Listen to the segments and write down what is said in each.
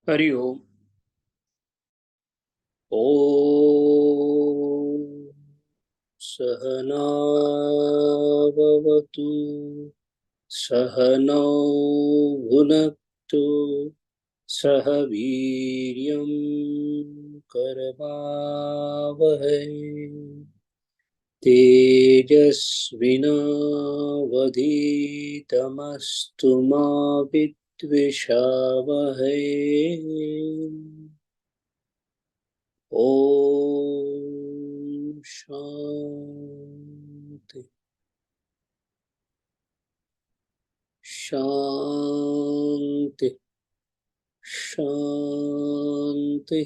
हरि ओम। ॐ सहनावतु सहनौ भुनक्तु सह वीर्यं करवावहै तेजस्विनावधीतमस्तु मा विद्विषावहै। ओम शांति शांति शांति।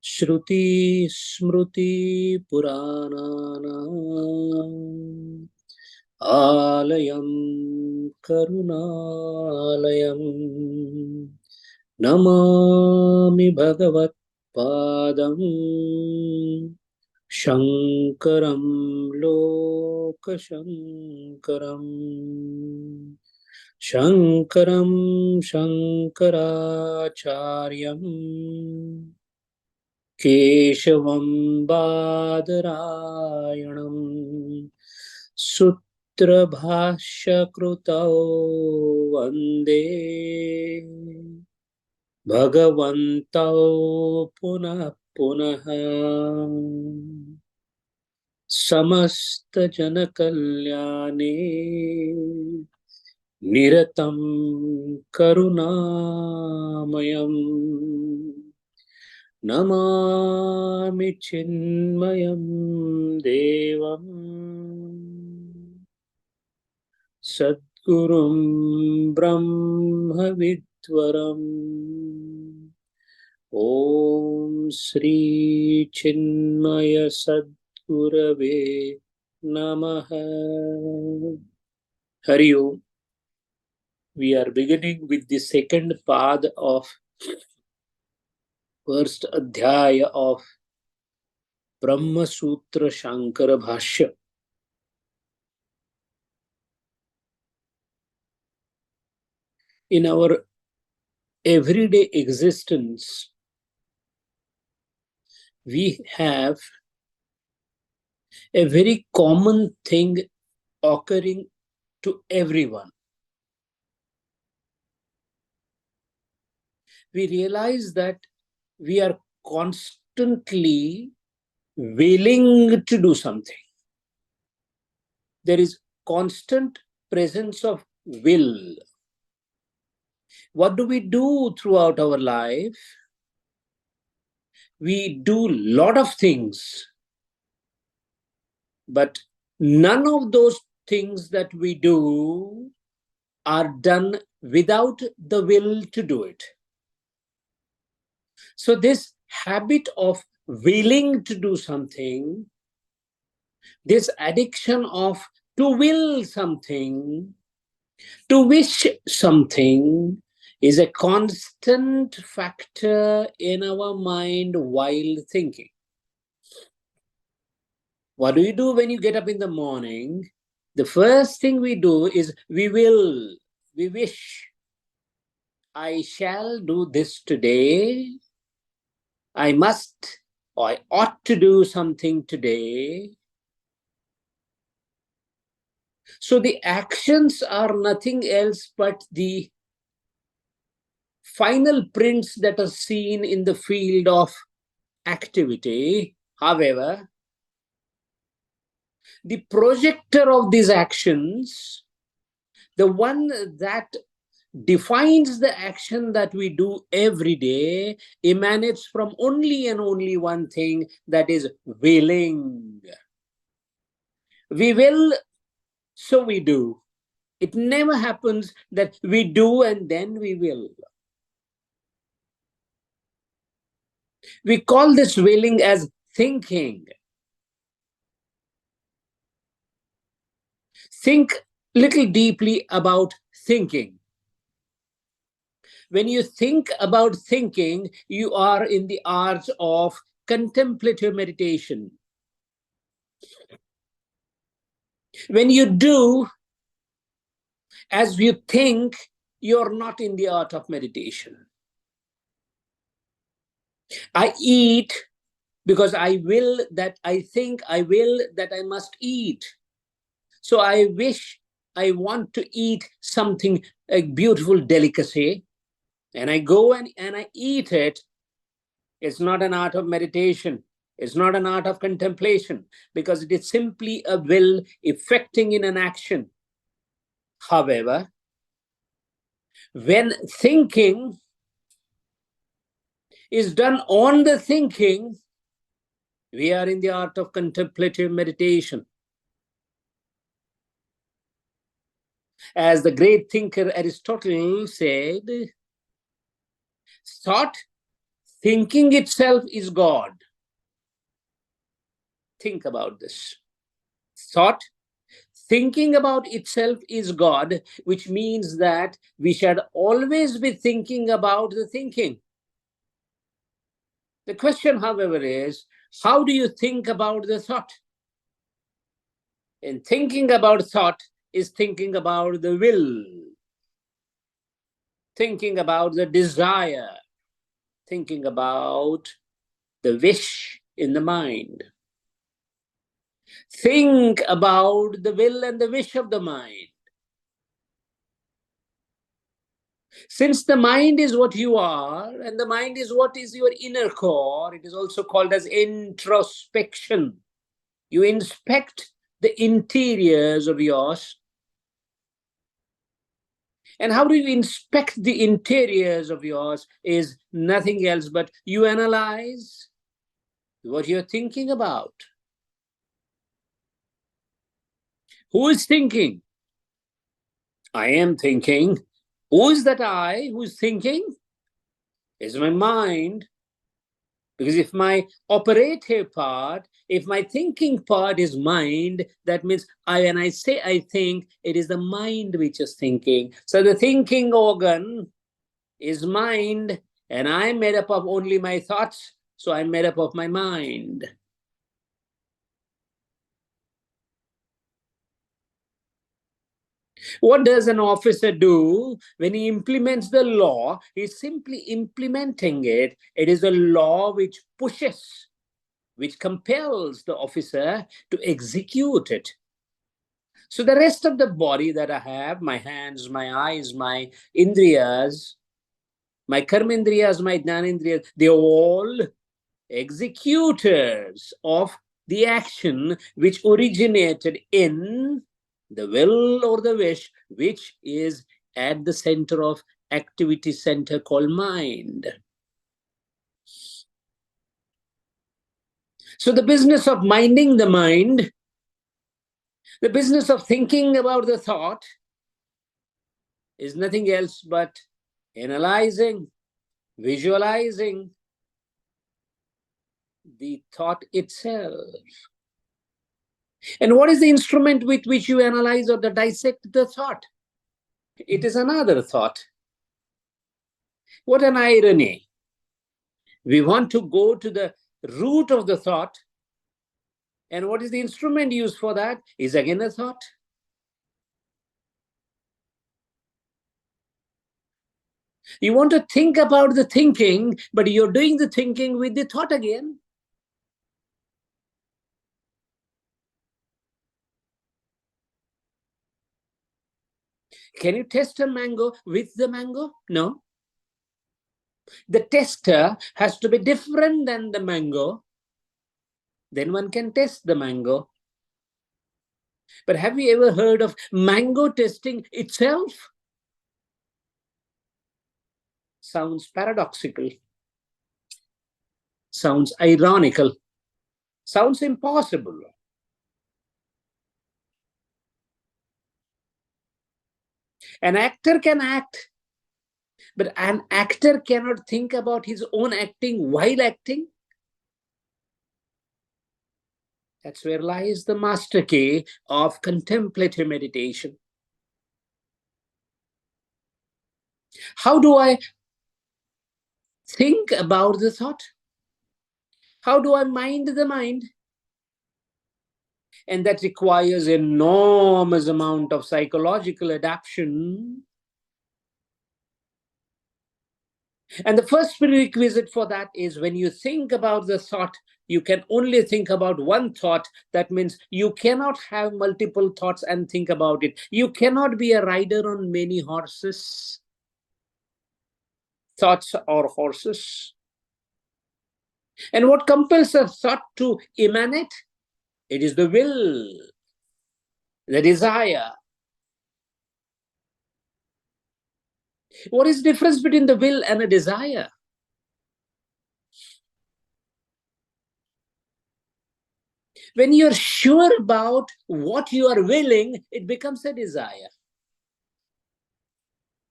श्रुति स्मृति पुराणानाम् आलयं करुणालयं नमामि भगवत्पादं शङ्करं लोकशङ्करम्। शङ्करं शङ्कराचार्यं केशवं बादरायणं सूत्रभाष्यकृतौ वन्दे भगवन्तौ पुनः पुनः। समस्तजनकल्याणे निरतं करुणामयम् नमामि चिन्मयं देवं सद्गुरुं ब्रह्मविद्वरम्। ॐ श्री चिन्मय सद्गुरवे नमः। हरि ओम. We are beginning with the second path of first adhyaya of Brahma Sutra Shankara Bhashya. In our everyday existence, we have a very common thing occurring to everyone. We realize that we are constantly willing to do something. There is constant presence of will. What do we do throughout our life? We do a lot of things, but none of those things that we do are done without the will to do it. So this habit of willing to do something, this addiction of to will something, to wish something, is a constant factor in our mind while thinking. What do you do when you get up in the morning? The first thing we do is we will, we wish. I shall do this today. I must, or I ought to do something today. So the actions are nothing else but the final prints that are seen in the field of activity. However, the projector of these actions, the one that defines the action that we do every day, emanates from only and only one thing, that is willing. We will, so we do. It never happens that we do and then we will. We call this willing as thinking. Think little deeply about thinking. When you think about thinking, you are in the art of contemplative meditation. When you do as you think, you're not in the art of meditation. I eat because I will that I think I will that I must eat. So I wish I want to eat something, a beautiful delicacy, and I go and I eat it. It's not an art of meditation. It's not an art of contemplation, because it is simply a will effecting in an action. However, when thinking is done on the thinking, we are in the art of contemplative meditation. As the great thinker Aristotle said, thought, thinking itself is God. Think about this. Thought, thinking about itself is God, which means that we should always be thinking about the thinking. The question, however, is how do you think about the thought? And thinking about thought is thinking about the will, thinking about the desire, thinking about the wish in the mind. Think about the will and the wish of the mind. Since the mind is what you are, and the mind is what is your inner core, it is also called as introspection. You inspect the interiors of yours. And how do you inspect the interiors of yours is nothing else but you analyze what you're thinking about. Who is thinking? I am thinking. Who is that I who's thinking? Is my mind. Because if my operative part, if my thinking part is mind, that means when I say I think, it is the mind which is thinking. So the thinking organ is mind, and I'm made up of only my thoughts, so I'm made up of my mind. What does an officer do when he implements the law? He's simply implementing it. It is a law which pushes, which compels the officer to execute it. So the rest of the body that I have, my hands, my eyes, my indriyas, my karmendriyas, my jnanendriyas, they're all executors of the action which originated in the will or the wish, which is at the center of activity center called mind. So the business of minding the mind, the business of thinking about the thought, is nothing else but analyzing, visualizing the thought itself. And what is the instrument with which you analyze or dissect the thought? It is another thought. What an irony. We want to go to the root of the thought, and what is the instrument used for that? Is again a thought. You want to think about the thinking, but you're doing the thinking with the thought again. Can you test a mango with the mango? No. The tester has to be different than the mango. Then one can test the mango. But have you ever heard of mango testing itself? Sounds paradoxical. Sounds ironical. Sounds impossible. An actor can act, but an actor cannot think about his own acting while acting. That's where lies the master key of contemplative meditation. How do I think about the thought? How do I mind the mind? And that requires enormous amount of psychological adaptation. And the first prerequisite for that is when you think about the thought, you can only think about one thought. That means you cannot have multiple thoughts and think about it. You cannot be a rider on many horses. Thoughts are horses. And what compels a thought to emanate? It is the will, the desire. What is the difference between the will and a desire? When you're sure about what you are willing, it becomes a desire.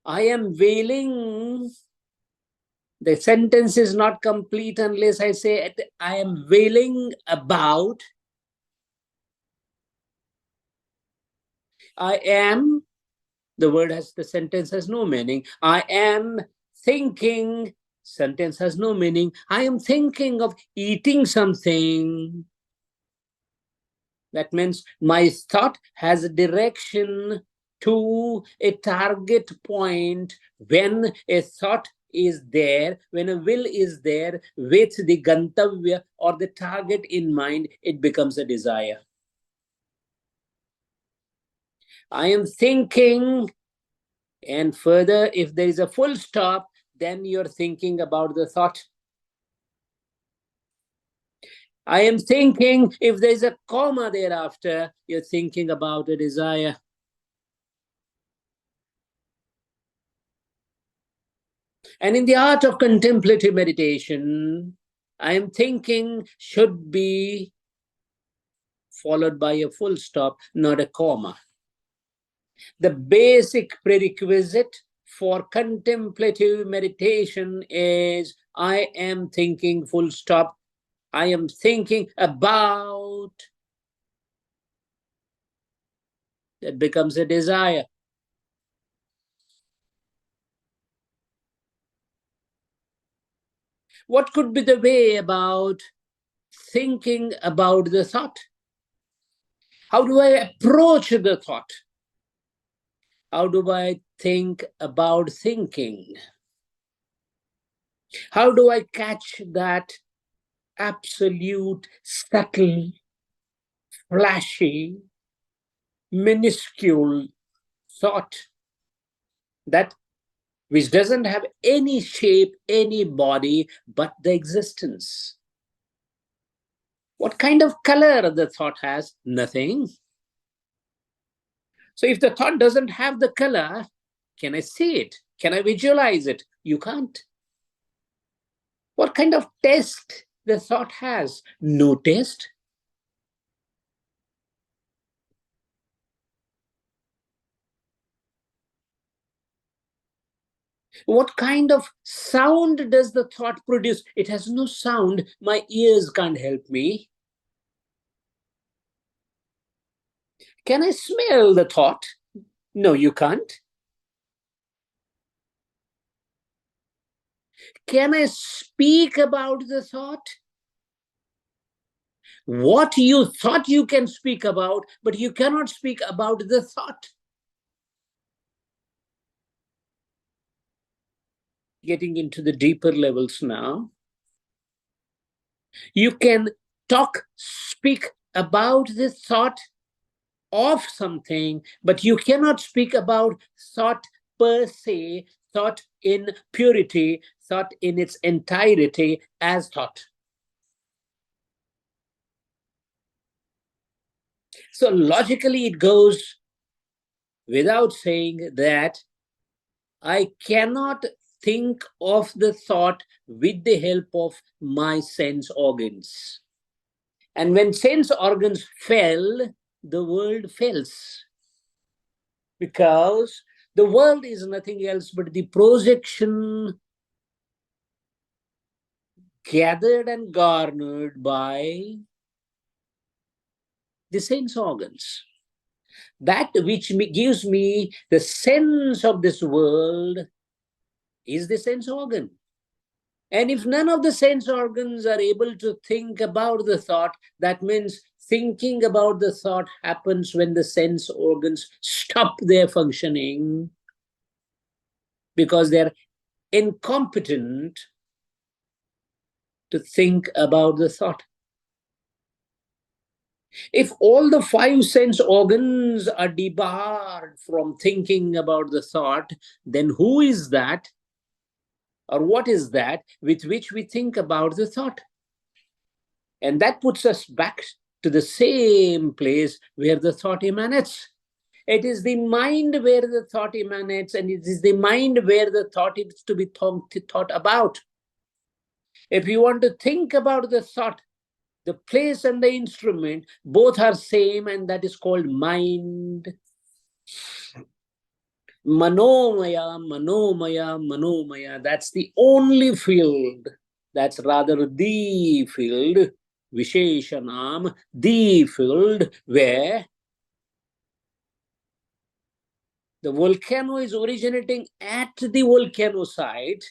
I am willing. The sentence is not complete unless I say, I am willing about. I am, the sentence has no meaning. I am thinking, sentence has no meaning. I am thinking of eating something. That means my thought has a direction to a target point. When a thought is there, when a will is there with the gantavya or the target in mind, it becomes a desire. I am thinking, and further, if there is a full stop, then you're thinking about the thought. I am thinking, if there's a comma thereafter, you're thinking about a desire. And in the art of contemplative meditation, I am thinking should be followed by a full stop, not a comma. The basic prerequisite for contemplative meditation is I am thinking full stop. I am thinking about. That becomes a desire. What could be the way about thinking about the thought? How do I approach the thought? How do I think about thinking? How do I catch that absolute, subtle, flashy, minuscule thought that which doesn't have any shape, any body, but the existence? What kind of color the thought has? Nothing. So if the thought doesn't have the color, can I see it? Can I visualize it? You can't. What kind of taste the thought has? No taste. What kind of sound does the thought produce? It has no sound. My ears can't help me. Can I smell the thought? No, you can't. Can I speak about the thought? What you thought you can speak about, but you cannot speak about the thought. Getting into the deeper levels now. You can speak about the thought of something, but you cannot speak about thought per se, thought in purity, thought in its entirety as thought. So logically, it goes without saying that I cannot think of the thought with the help of my sense organs. And when sense organs fail, the world fails. Because the world is nothing else but the projection gathered and garnered by the sense organs. That which gives me the sense of this world is the sense organ. And if none of the sense organs are able to think about the thought, that means thinking about the thought happens when the sense organs stop their functioning, because they're incompetent to think about the thought. If all the five sense organs are debarred from thinking about the thought, then who is that, or what is that with which we think about the thought? And that puts us back to the same place where the thought emanates. It is the mind where the thought emanates, and it is the mind where the thought is to be thought about. If you want to think about the thought, the place and the instrument both are same, and that is called mind. Manomaya, manomaya, manomaya. That's the only field. That's rather the field, Visheshanam, the field where the volcano is originating at the volcano site.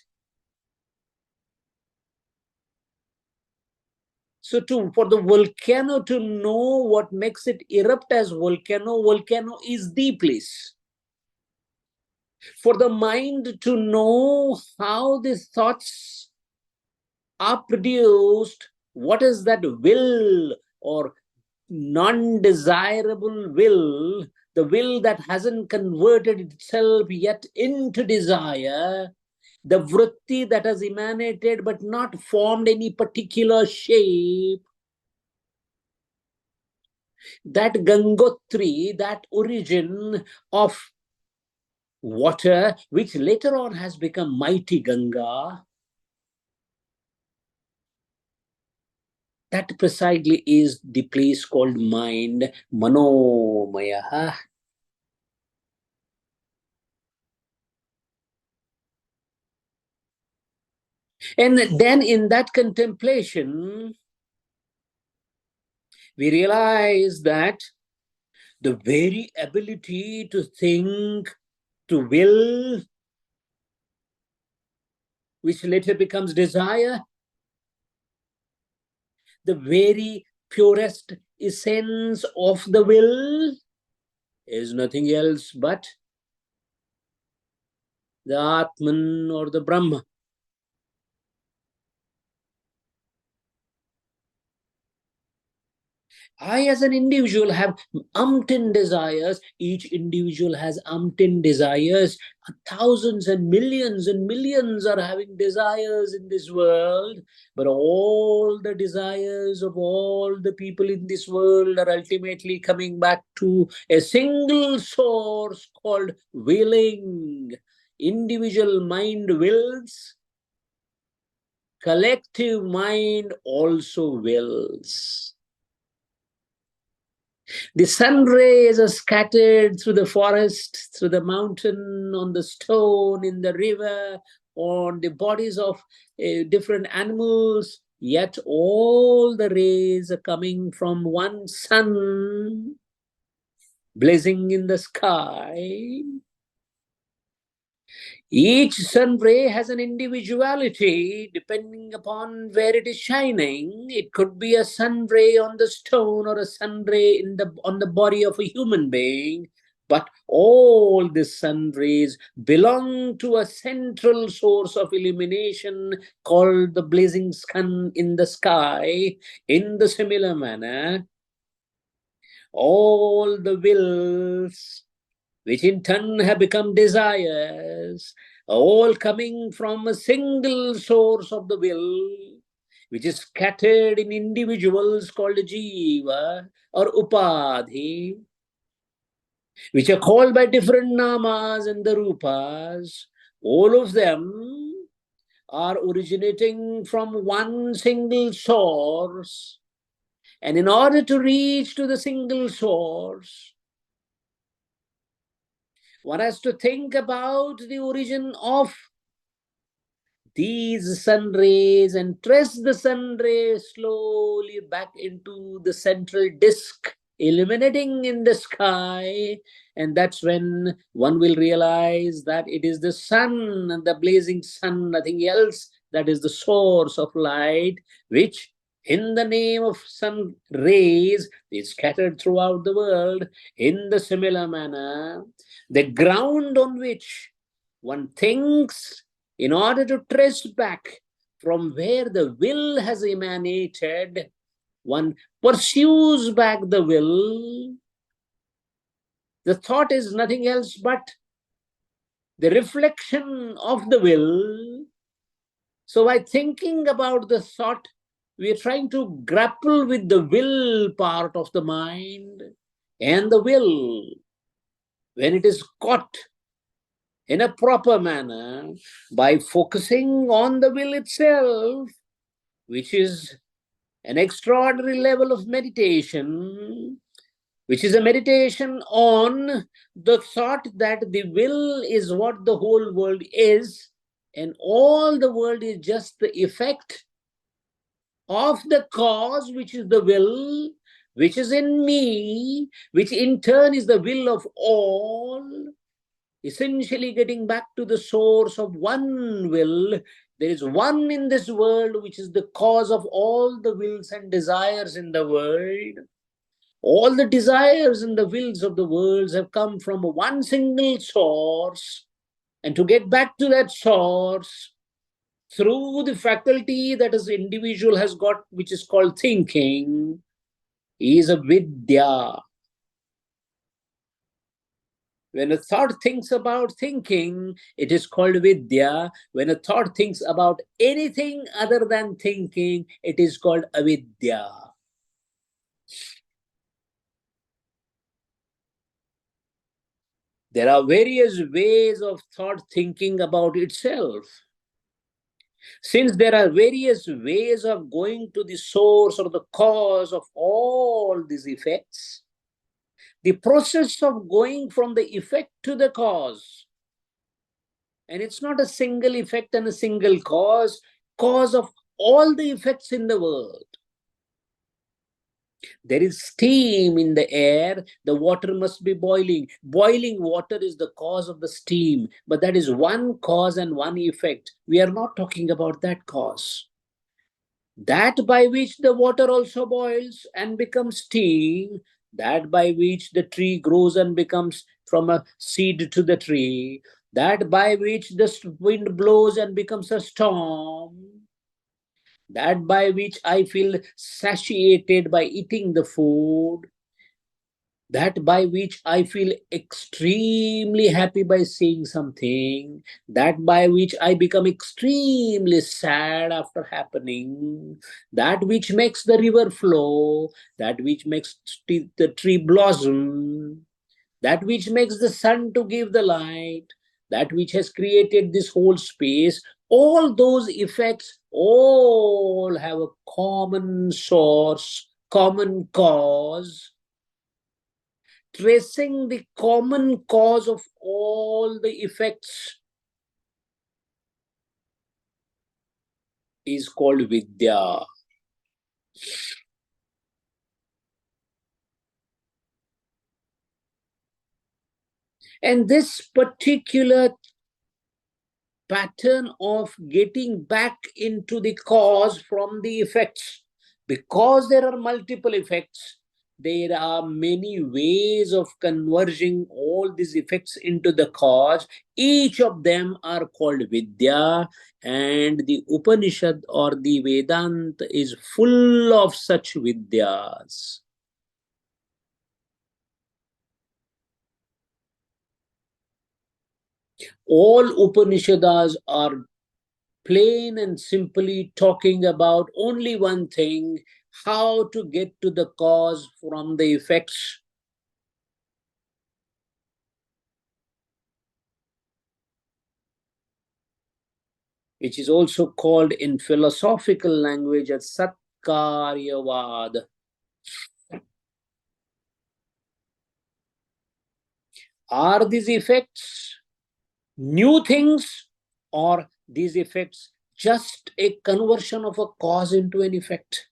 So for the volcano to know what makes it erupt as volcano is the place. For the mind to know how the thoughts are produced, what is that will or non-desirable will, the will that hasn't converted itself yet into desire, the vritti that has emanated but not formed any particular shape, that Gangotri, that origin of water, which later on has become mighty Ganga, that precisely is the place called mind, Manomaya. And then in that contemplation, we realize that the very ability to think, to will, which later becomes desire, the very purest essence of the will is nothing else but the Atman or the Brahma. I, as an individual, have umpteen desires. Each individual has umpteen desires. Thousands and millions are having desires in this world. But all the desires of all the people in this world are ultimately coming back to a single source called willing. Individual mind wills. Collective mind also wills. The sun rays are scattered through the forest, through the mountain, on the stone, in the river, on the bodies of different animals. Yet all the rays are coming from one sun blazing in the sky. Each sun ray has an individuality depending upon where it is shining. It could be a sun ray on the stone or a sun ray on the body of a human being. But all the sun rays belong to a central source of illumination called the blazing sun in the sky. In the similar manner, all the wills, which in turn have become desires, all coming from a single source of the will, which is scattered in individuals called Jiva or Upadhi, which are called by different namas and the rupas. All of them are originating from one single source. And in order to reach to the single source, one has to think about the origin of these sun rays and trace the sun rays slowly back into the central disk, illuminating in the sky. And that's when one will realize that it is the sun, and the blazing sun, nothing else, that is the source of light, which in the name of sun rays is scattered throughout the world. In the similar manner, the ground on which one thinks In order to trace back from where the will has emanated, one pursues back the will. The thought is nothing else but the reflection of the will. So by thinking about the thought, we are trying to grapple with the will part of the mind. And the will, when it is caught in a proper manner, by focusing on the will itself, which is an extraordinary level of meditation, which is a meditation on the thought that the will is what the whole world is, and all the world is just the effect of the cause, which is the will, which is in me, which in turn is the will of all. Essentially getting back to the source of one will. There is one in this world which is the cause of all the wills and desires in the world. All the desires and the wills of the world have come from one single source. And to get back to that source, through the faculty that an individual has got, which is called thinking, is a vidya. When a thought thinks about thinking, it is called vidya. When a thought thinks about anything other than thinking, it is called avidya. There are various ways of thought thinking about itself. Since there are various ways of going to the source or the cause of all these effects, the process of going from the effect to the cause, and it's not a single effect and a single cause of all the effects in the world. There is steam in the air, the water must be boiling. Boiling water is the cause of the steam, but that is one cause and one effect. We are not talking about that cause. That by which the water also boils and becomes steam, that by which the tree grows and becomes from a seed to the tree, that by which the wind blows and becomes a storm, that by which I feel satiated by eating the food, that by which I feel extremely happy by seeing something, that by which I become extremely sad after happening, that which makes the river flow, that which makes the tree blossom, that which makes the sun to give the light, that which has created this whole space, all those effects all have a common source, common cause. Tracing the common cause of all the effects is called vidya. And this particular pattern of getting back into the cause from the effects, because there are multiple effects, there are many ways of converging all these effects into the cause. Each of them are called vidya, and the Upanishad or the Vedanta is full of such vidyas. All Upanishads are plain and simply talking about only one thing: how to get to the cause from the effects. Which is also called in philosophical language as Satkaryavad. Are these effects new things, or these effects just a conversion of a cause into an effect?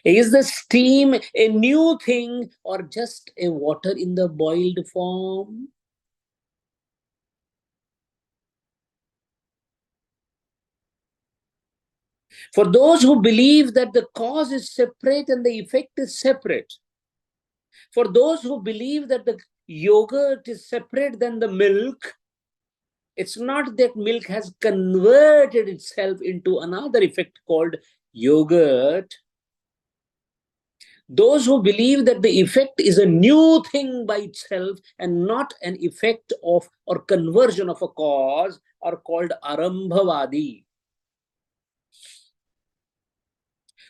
Is the steam a new thing or just a water in the boiled form? For those who believe that the cause is separate and the effect is separate, for those who believe that the yogurt is separate than the milk, It's not that milk has converted itself into another effect called yogurt. Those who believe that the effect is a new thing by itself and not an effect of or conversion of a cause are called arambhavadi.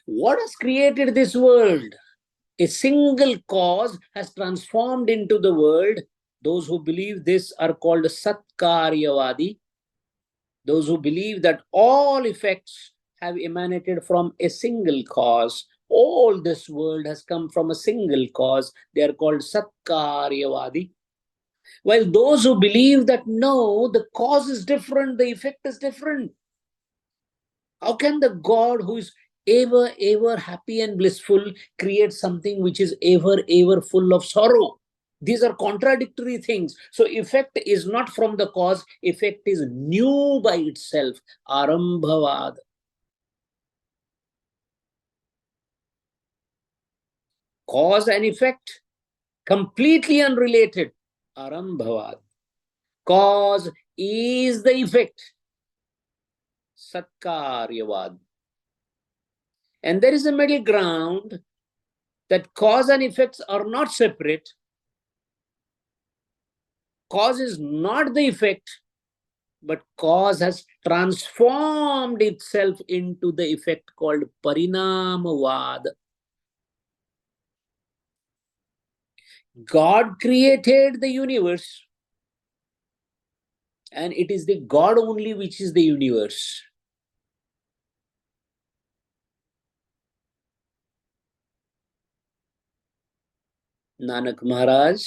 What has created this world? A single cause has transformed into the world. Those who believe this are called Satkaryavadi. Those who believe that all effects have emanated from a single cause. All this world has come from a single cause. They are called Satkaryavadi. While those who believe that no, the cause is different, the effect is different. How can the God who is ever happy and blissful create something which is ever full of sorrow? These are contradictory things. So effect is not from the cause, effect is new by itself. Arambhavad. Cause and effect, completely unrelated. Arambhavad. Cause is the effect. Satkaryavad. And there is a middle ground that cause and effects are not separate. Cause is not the effect, but cause has transformed itself into the effect called parinamavad. God created the universe, and it is the God only which is the universe. Nanak Maharaj,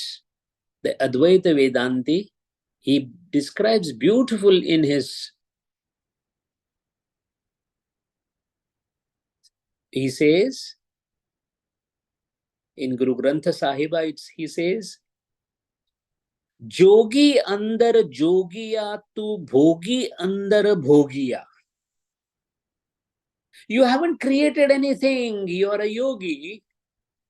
the Advaita Vedanti, he describes beautiful in his, he says, in Guru Granth Sahiba, he says, Jogi andar jogiya tu bhogi andar bhogiya. You haven't created anything, you are a yogi.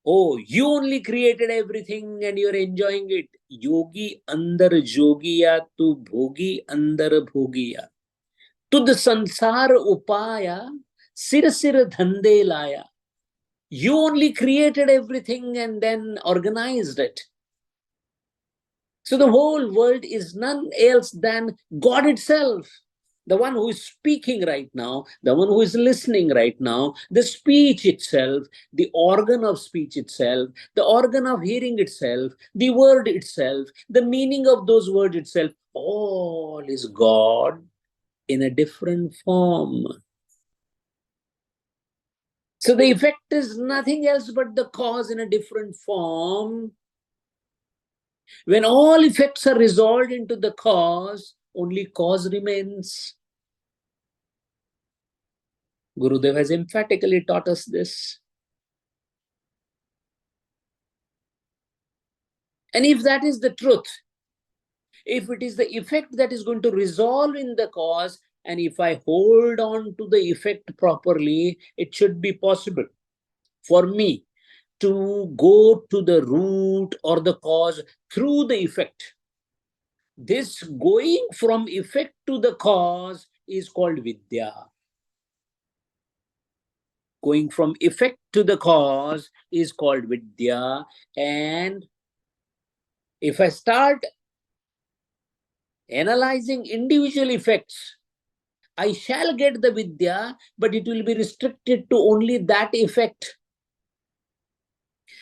Oh, you only created everything and you're enjoying it. Yogi andar jogiya tu bhogi andar bhogiya. Tud sansar upaya sir sir dhande laya. You only created everything and then organized it. So the whole world is none else than God itself. The one who is speaking right now, the one who is listening right now, the speech itself, the organ of speech itself, the organ of hearing itself, the word itself, the meaning of those words itself, all is God in a different form. So the effect is nothing else but the cause in a different form. When all effects are resolved into the cause, only cause remains. Gurudev has emphatically taught us this. And if that is the truth, if it is the effect that is going to resolve in the cause, and if I hold on to the effect properly, it should be possible for me to go to the root or the cause through the effect. This going from effect to the cause is called Vidya. Going from effect to the cause is called Vidya. And if I start analyzing individual effects, I shall get the Vidya, but it will be restricted to only that effect.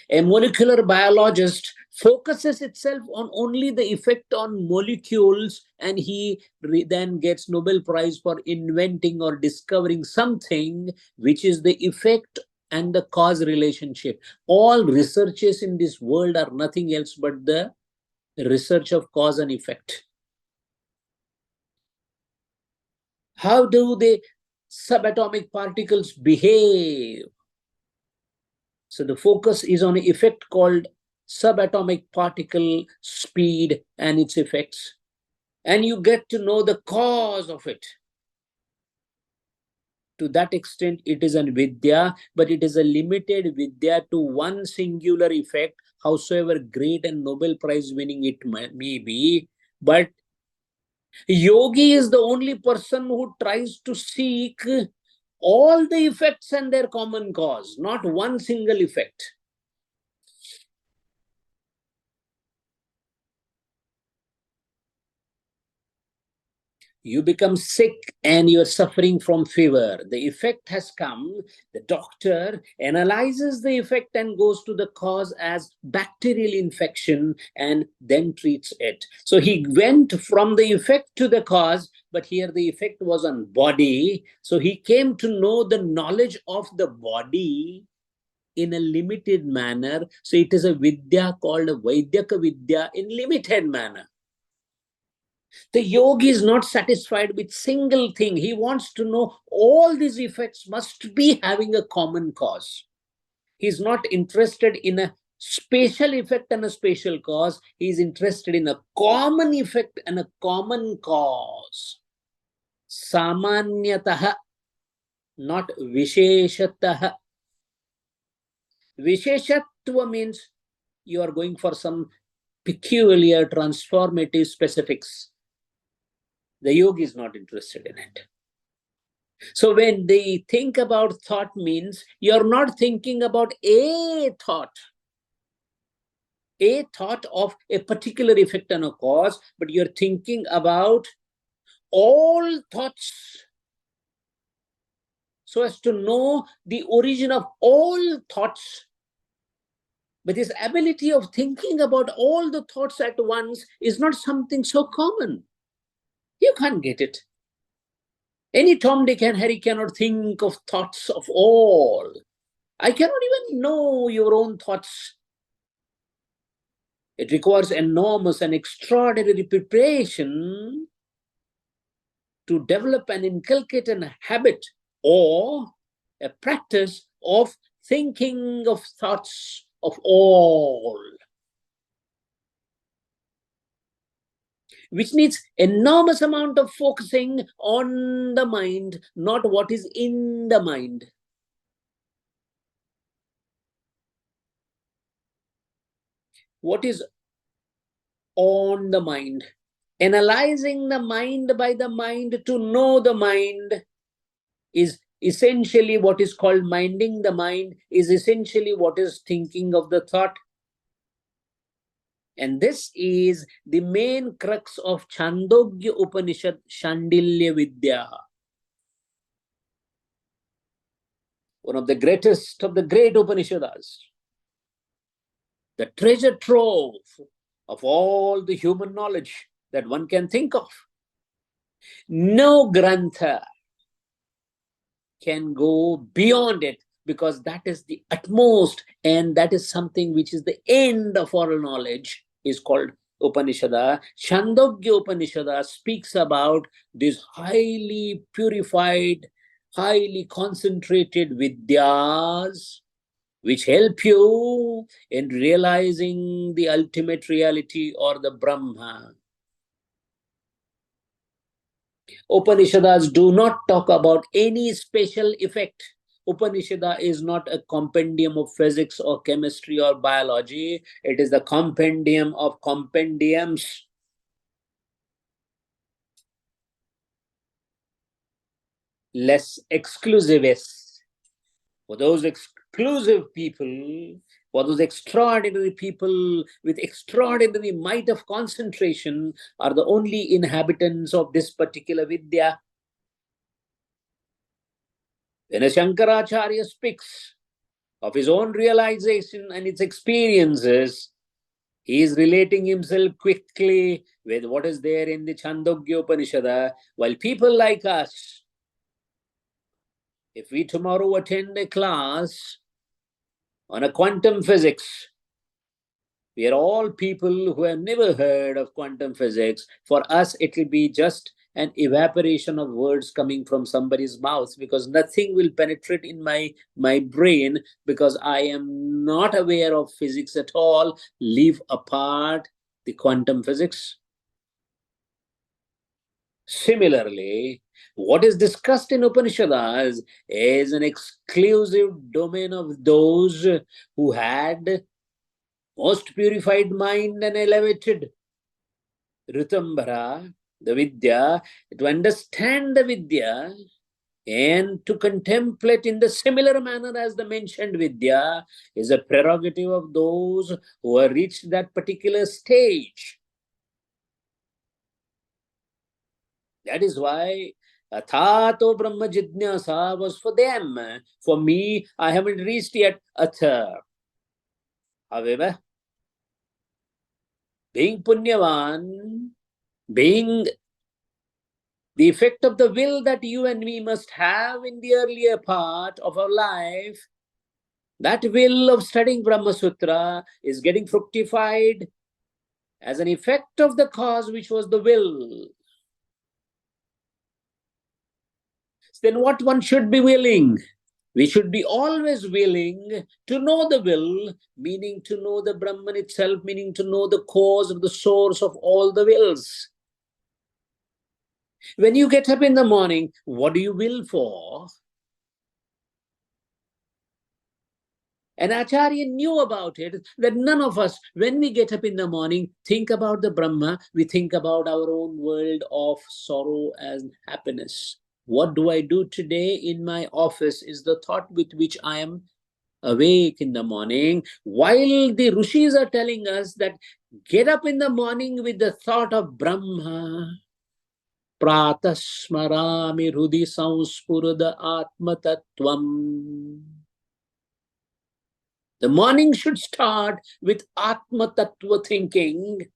A molecular biologist focuses itself on only the effect on molecules, and he then gets Nobel Prize for inventing or discovering something which is the effect and the cause relationship. All researches in this world are nothing else but the research of cause and effect. How do the subatomic particles behave? So the focus is on an effect called subatomic particle speed and its effects. And you get to know the cause of it. To that extent, it is an Vidya, but it is a limited Vidya to one singular effect, howsoever great and Nobel Prize winning it may be. But Yogi is the only person who tries to seek all the effects and their common cause, not one single effect. You become sick and you're suffering from fever. The effect has come. The doctor analyzes the effect and goes to the cause as bacterial infection and then treats it. So he went from the effect to the cause, but here the effect was on body. So he came to know the knowledge of the body in a limited manner. So it is a vidya called a Vaidyaka Vidya in limited manner. The yogi is not satisfied with single thing. He wants to know all these effects must be having a common cause. He's not interested in a spatial effect and a spatial cause. He's interested in a common effect and a common cause. Samanyataha, not visheshataha. Visheshatva means you are going for some peculiar transformative specifics. The yogi is not interested in it. So when they think about thought means you're not thinking about a thought of a particular effect and a cause, but you're thinking about all thoughts so as to know the origin of all thoughts. But this ability of thinking about all the thoughts at once is not something so common. You can't get it. Any Tom, Dick, and Harry cannot think of thoughts of all. I cannot even know your own thoughts. It requires enormous and extraordinary preparation to develop and inculcate a habit or a practice of thinking of thoughts of all, which needs enormous amount of focusing on the mind, not what is in the mind. What is on the mind? Analyzing the mind by the mind to know the mind is essentially what is called minding the mind, is essentially what is thinking of the thought. And this is the main crux of Chandogya Upanishad, Shandilya Vidya. One of the greatest of the great Upanishads. The treasure trove of all the human knowledge that one can think of. No grantha can go beyond it, because that is the utmost, and that is something which is the end of all knowledge, is called Upanishada. Chandogya Upanishada speaks about these highly purified, highly concentrated vidyas, which help you in realizing the ultimate reality or the Brahma. Upanishads do not talk about any special effect. Upanishad is not a compendium of physics or chemistry or biology. It is the compendium of compendiums. Less exclusivists. For those exclusive people, for those extraordinary people with extraordinary might of concentration, are the only inhabitants of this particular Vidya. When a Shankaracharya speaks of his own realization and its experiences, he is relating himself quickly with what is there in the Chandogya Upanishad, while people like us, if we tomorrow attend a class on a quantum physics, we are all people who have never heard of quantum physics. For us, it will be just an evaporation of words coming from somebody's mouth, because nothing will penetrate in my brain, because I am not aware of physics at all. Leave apart the quantum physics. Similarly, what is discussed in Upanishads is an exclusive domain of those who had most purified mind and elevated Ritambara, The Vidya, to understand the Vidya and to contemplate in the similar manner as the mentioned Vidya is a prerogative of those who have reached that particular stage. That is why Athato Brahma Jidnyasa was for them. For me, I haven't reached yet Atha. However, being Punyavan, being the effect of the will that you and me must have in the earlier part of our life, that will of studying Brahma Sutra is getting fructified as an effect of the cause which was the will. Then what one should be willing? We should be always willing to know the will, meaning to know the Brahman itself, meaning to know the cause of the source of all the wills. When you get up in the morning, what do you will for? And Acharya knew about it, that none of us, when we get up in the morning, think about the Brahma, we think about our own world of sorrow and happiness. What do I do today in my office is the thought with which I am awake in the morning, while the Rishis are telling us that get up in the morning with the thought of Brahma. Pratasmarami Rudi Sanspurada Atma Tattvam. The morning should start with Atma Tattva thinking.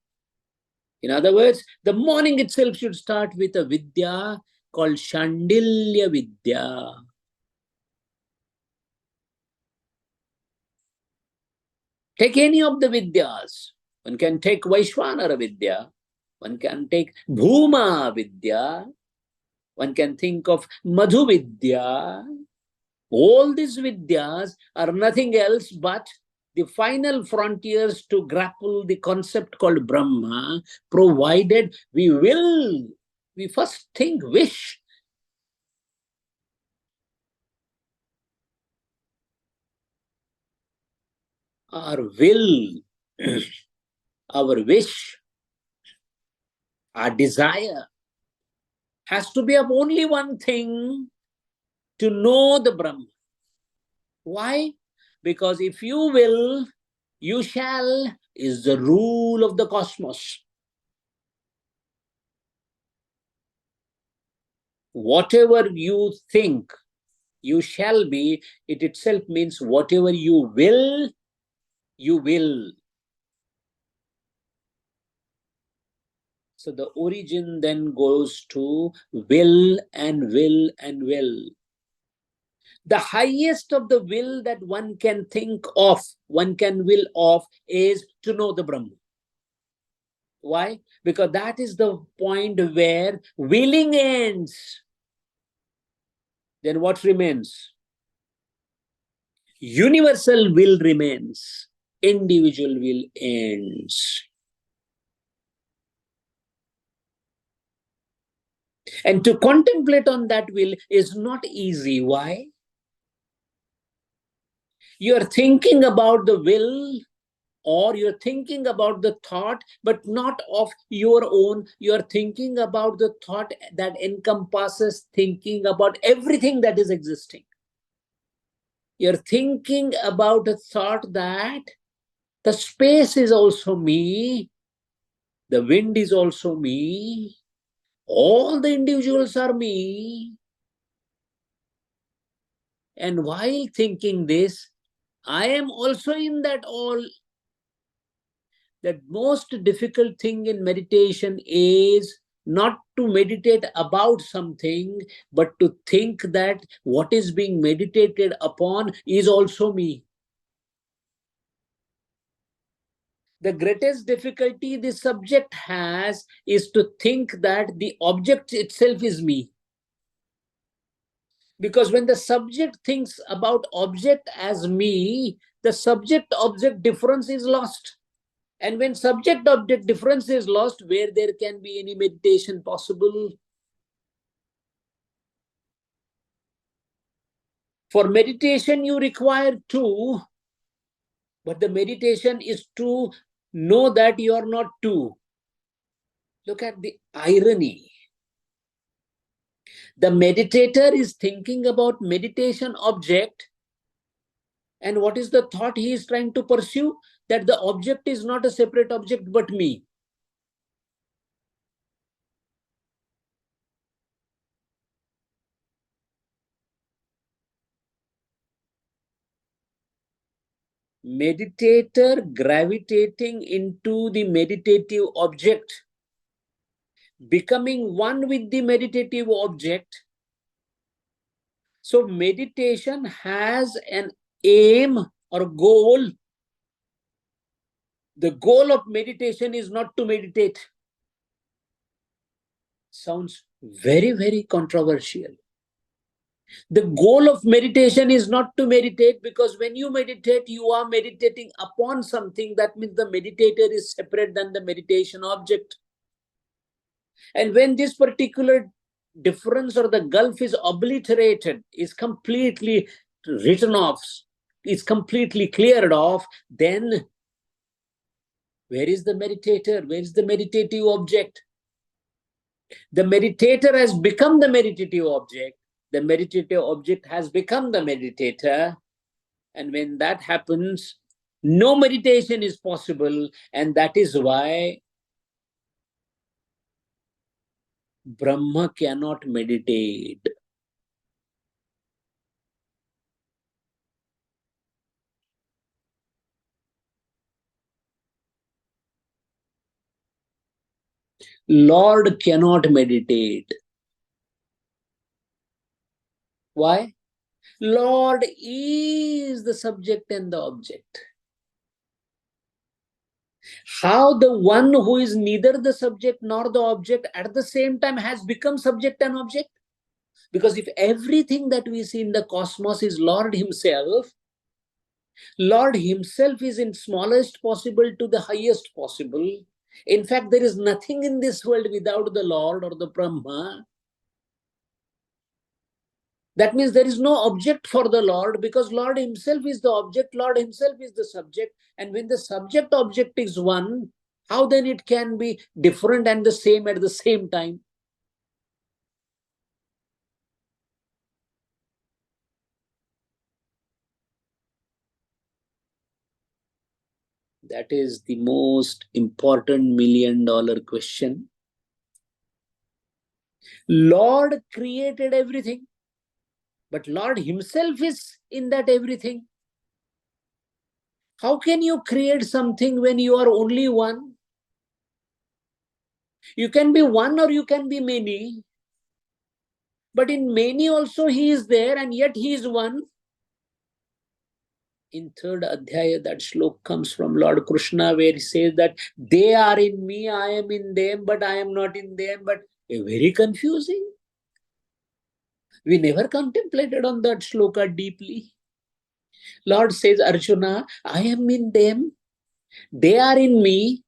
In other words, the morning itself should start with a Vidya called Shandilya Vidya. Take any of the Vidyas. One can take Vaishvanara Vidya. One can take Bhuma Vidya. One can think of Madhu Vidya. All these Vidyas are nothing else but the final frontiers to grapple the concept called Brahma, provided we first think, wish. Our will, our wish, our desire has to be of only one thing, to know the Brahma. Why? Because if you will, you shall is the rule of the cosmos. Whatever you think, you shall be, it itself means whatever you will, you will. So the origin then goes to will and will and will. The highest of the will that one can think of, one can will of, is to know the Brahman. Why? Because that is the point where willing ends. Then what remains? Universal will remains. Individual will ends. And to contemplate on that will is not easy. Why? You're thinking about the will, or you're thinking about the thought, but not of your own. You're thinking about the thought that encompasses thinking about everything that is existing. You're thinking about a thought that the space is also me, the wind is also me, all the individuals are me. And while thinking this, I am also in that all. That most difficult thing in meditation is not to meditate about something, but to think that what is being meditated upon is also me. The greatest difficulty the subject has is to think that the object itself is me. Because when the subject thinks about object as me, the subject-object difference is lost. And when subject-object difference is lost, where there can be any meditation possible? For meditation, you require two, but the meditation is to know that you are not two. Look at the irony. The meditator is thinking about meditation object, and what is the thought he is trying to pursue? That the object is not a separate object but me. Meditator gravitating into the meditative object, becoming one with the meditative object. So meditation has an aim or goal. The goal of meditation is not to meditate. Sounds very, very controversial. The goal of meditation is not to meditate, because when you meditate, you are meditating upon something. That means the meditator is separate than the meditation object. And when this particular difference or the gulf is obliterated, is completely written off, is completely cleared off, then where is the meditator? Where is the meditative object? The meditator has become the meditative object. The meditative object has become the meditator. And when that happens, no meditation is possible. And that is why Brahma cannot meditate. Lord cannot meditate. Why? Lord is the subject and the object. How the one who is neither the subject nor the object at the same time has become subject and object? Because if everything that we see in the cosmos is Lord himself, Lord himself is in smallest possible to the highest possible. In fact, there is nothing in this world without the Lord or the Brahma. That means there is no object for the Lord, because Lord himself is the object, Lord himself is the subject. And when the subject object is one, how then it can be different and the same at the same time? That is the most important $1,000,000 question. Lord created everything, but Lord himself is in that everything. How can you create something when you are only one? You can be one or you can be many. But in many also he is there, and yet he is one. In third adhyaya, that slok comes from Lord Krishna, where he says that they are in me, I am in them, but I am not in them. But very confusing. We never contemplated on that shloka deeply. Lord says, Arjuna, I am in them, they are in me,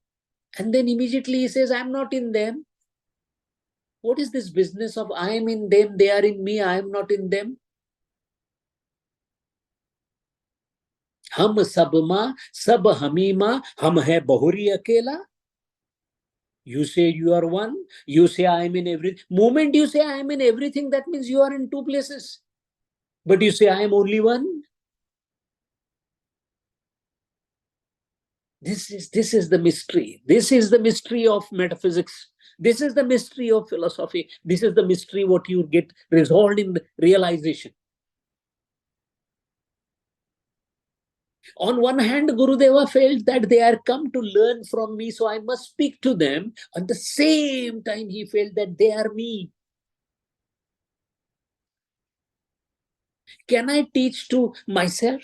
and then immediately he says, I am not in them. What is this business of I am in them, they are in me, I am not in them? Hum sabma, sab hamima, hum hai bahuri akela. You say you are one, you say I am in everything. Moment you say I am in everything, that means you are in two places. But you say I am only one. This is the mystery. This is the mystery of metaphysics. This is the mystery of philosophy. This is the mystery what you get resolved in the realization. On one hand, Gurudeva felt that they are come to learn from me, so I must speak to them. At the same time, he felt that they are me. Can I teach to myself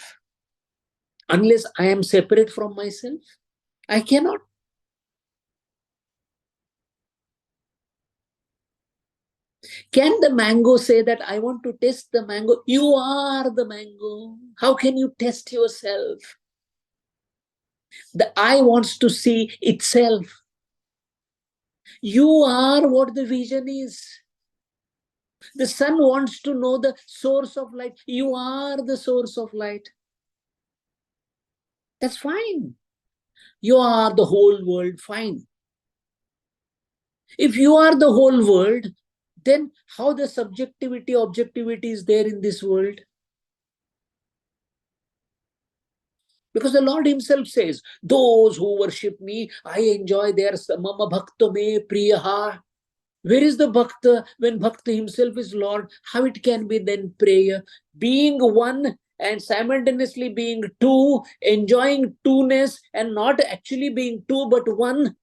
unless I am separate from myself? I cannot. Can the mango say that I want to test the mango? You are the mango. How can you test yourself? The eye wants to see itself. You are what the vision is. The sun wants to know the source of light. You are the source of light. That's fine. You are the whole world. Fine. If you are the whole world, then how the subjectivity, objectivity is there in this world? Because the Lord himself says, those who worship me, I enjoy their mama bhakta me priyaha. Where is the bhakta when bhakta himself is Lord? How it can be then prayer? Being one and simultaneously being two, enjoying two-ness and not actually being two but one.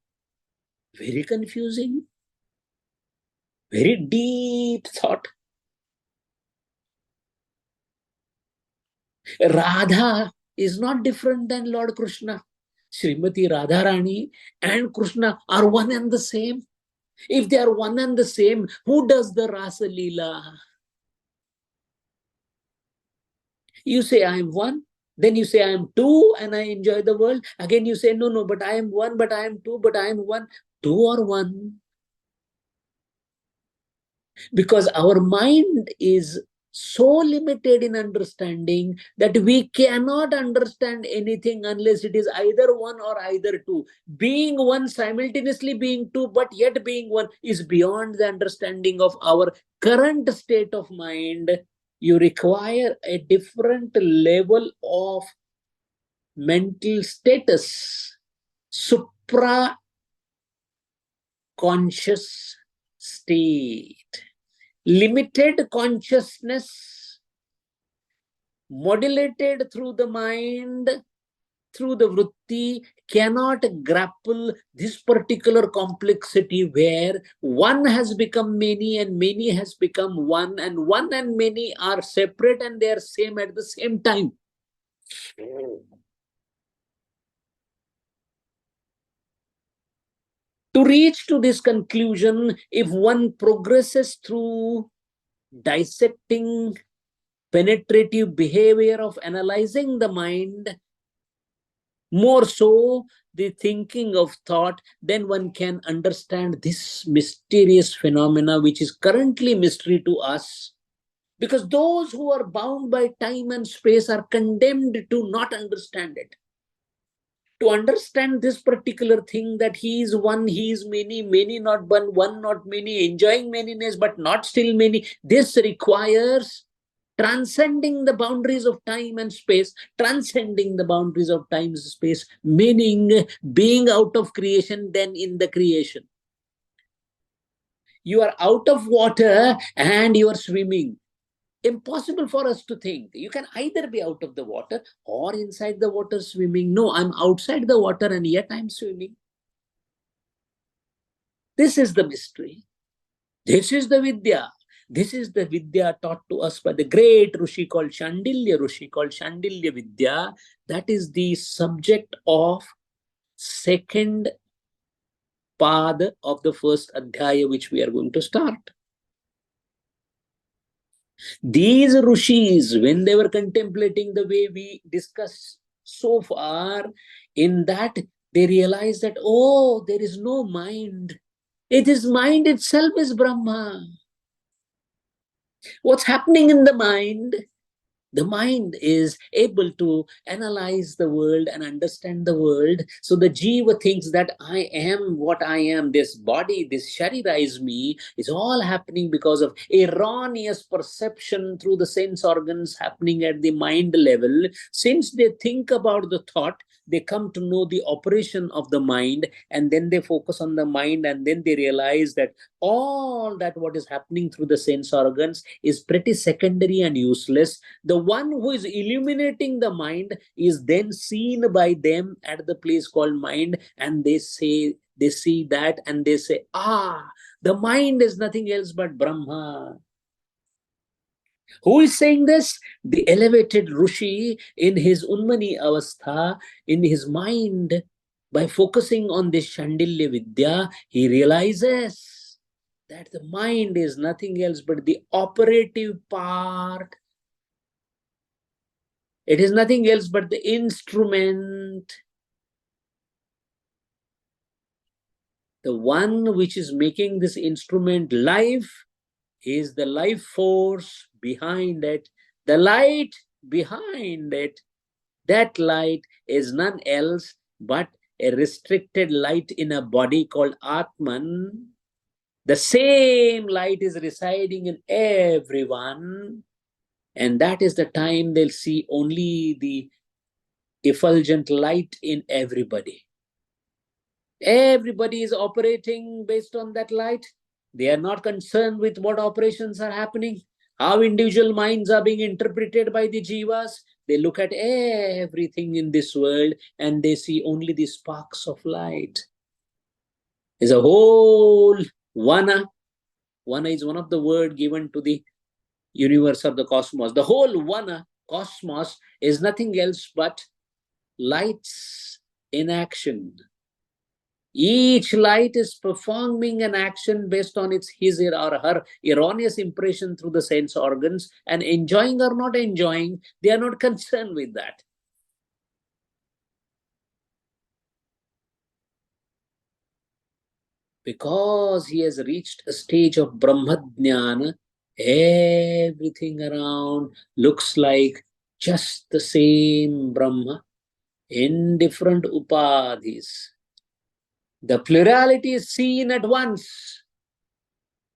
Very confusing. Very deep thought. Radha is not different than Lord Krishna. Srimati Radharani and Krishna are one and the same. If they are one and the same, who does the Rasa Leela? You say, I am one. Then you say, I am two and I enjoy the world. Again, you say, no, no, but I am one, but I am two, but I am one. Two or one. Because our mind is so limited in understanding that we cannot understand anything unless it is either one or either two. Being one, simultaneously being two, but yet being one is beyond the understanding of our current state of mind. You require a different level of mental status, supra conscious state. Limited consciousness modulated through the mind, through the vritti, cannot grapple this particular complexity where one has become many and many has become one and many are separate and they are same at the same time. To reach to this conclusion, if one progresses through dissecting penetrative behavior of analyzing the mind, more so the thinking of thought, then one can understand this mysterious phenomena which is currently mystery to us. Because those who are bound by time and space are condemned to not understand it. To understand this particular thing that he is one, he is many, many not one not many, enjoying manyness but not still many, this requires transcending the boundaries of time and space, transcending the boundaries of time and space, meaning being out of creation than in the creation. You are out of water and you are swimming. Impossible for us to think. You can either be out of the water or inside the water swimming. No, I'm outside the water and yet I'm swimming. This is the mystery. This is the Vidya. This is the Vidya taught to us by the great Rishi called Shandilya Vidya. That is the subject of second pad of the first adhyaya which we are going to start. These Rishis, when they were contemplating the way we discussed so far, in that they realized that, oh, there is no mind. It is mind itself is Brahma. What's happening in the mind? The mind is able to analyze the world and understand the world. So the jiva thinks that I am what I am. This body, this sharira is me. It's all happening because of erroneous perception through the sense organs happening at the mind level. Since they think about the thought, they come to know the operation of the mind, and then they focus on the mind, and then they realize that all that what is happening through the sense organs is pretty secondary and useless. The one who is illuminating the mind is then seen by them at the place called mind, and they see that and they say, ah, the mind is nothing else but Brahma. Who is saying this? The elevated Rishi in his Unmani Avastha, in his mind. By focusing on this Shandilya Vidya, he realizes that the mind is nothing else but the operative part. It is nothing else but the instrument. The one which is making this instrument life is the life force behind it, the light behind it. That light is none else but a restricted light in a body called Atman. The same light is residing in everyone, and that is the time they'll see only the effulgent light in everybody. Everybody is operating based on that light. They are not concerned with what operations are happening, how individual minds are being interpreted by the jivas. They look at everything in this world and they see only the sparks of light. There's a whole vana. Vana is one of the words given to the universe or the cosmos. The whole vana, cosmos, is nothing else but lights in action. Each light is performing an action based on his or her erroneous impression through the sense organs, and enjoying or not enjoying, they are not concerned with that. Because he has reached a stage of Brahmadhyana, everything around looks like just the same Brahma in different upadhis. The plurality is seen at once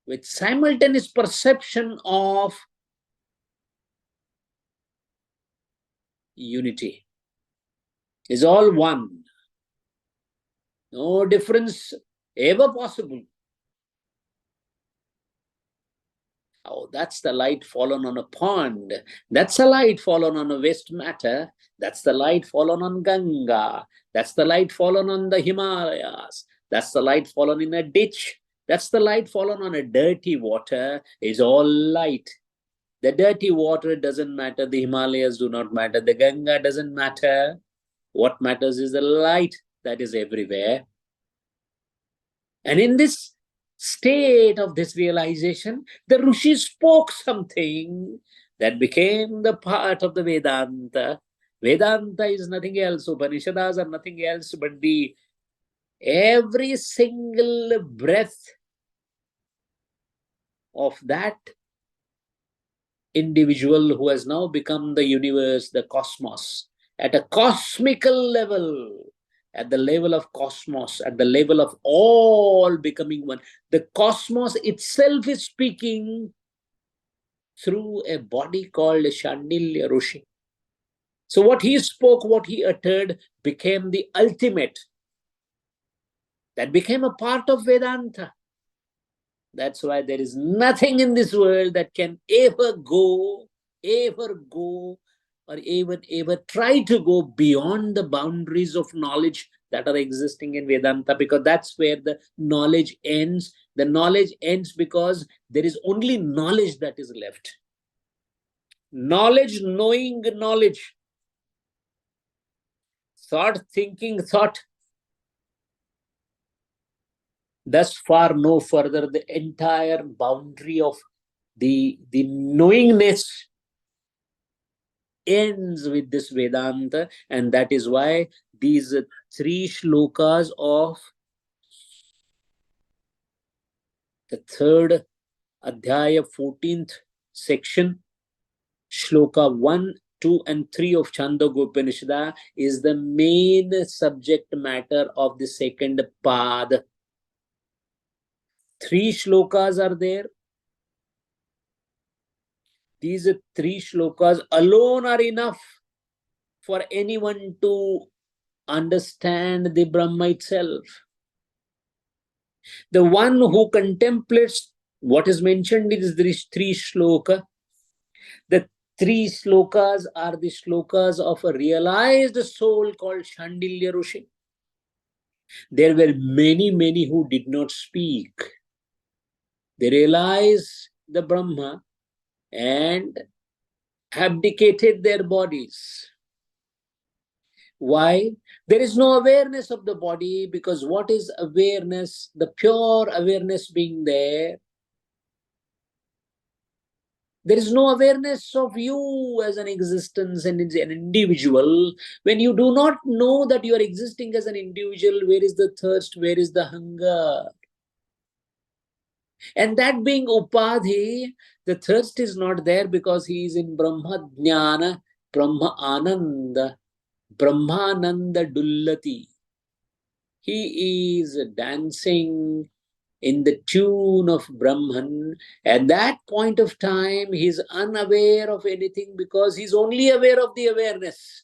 with simultaneous perception of unity. Is all one. No difference ever possible. Oh, that's the light fallen on a pond. That's the light fallen on a waste matter. That's the light fallen on Ganga. That's the light fallen on the Himalayas. That's the light fallen in a ditch. That's the light fallen on a dirty water. Is all light. The dirty water doesn't matter. The Himalayas do not matter. The Ganga doesn't matter. What matters is the light that is everywhere. And in this state of this realization, the Rishi spoke something that became the part of the Vedanta. Vedanta is nothing else. Upanishads are nothing else but every single breath of that individual who has now become the universe, the cosmos, at a cosmical level, at the level of cosmos, at the level of all becoming one. The cosmos itself is speaking through a body called Shandilya Rishi. So what he spoke, what he uttered became the ultimate. That became a part of Vedanta. That's why there is nothing in this world that can ever go, or even ever try to go beyond the boundaries of knowledge that are existing in Vedanta, because that's where the knowledge ends. The knowledge ends because there is only knowledge that is left. Knowledge, knowing knowledge. Thought, thinking thought. Thus far, no further, the entire boundary of the knowingness ends with this Vedanta, and that is why these 3 shlokas of the 3rd adhyaya, 14th section, shloka 1, 2, and 3 of Chandogya is the main subject matter of the 2nd pad. 3 shlokas are there. These 3 shlokas alone are enough for anyone to understand the Brahma itself. The one who contemplates what is mentioned in these 3 shlokas, the 3 shlokas are the shlokas of a realized soul called Shandilya Rishi. There were many who did not speak. They realized the Brahma and abdicated their bodies. Why? There is no awareness of the body, because what is awareness? The pure awareness being there. There is no awareness of you as an existence and as an individual. When you do not know that you are existing as an individual, where is the thirst? Where is the hunger? And that being upadhi, the thirst is not there because he is in Brahma Jnana, Brahma Ananda, Brahmananda Dullati. He is dancing in the tune of Brahman. At that point of time, he is unaware of anything because he's only aware of the awareness.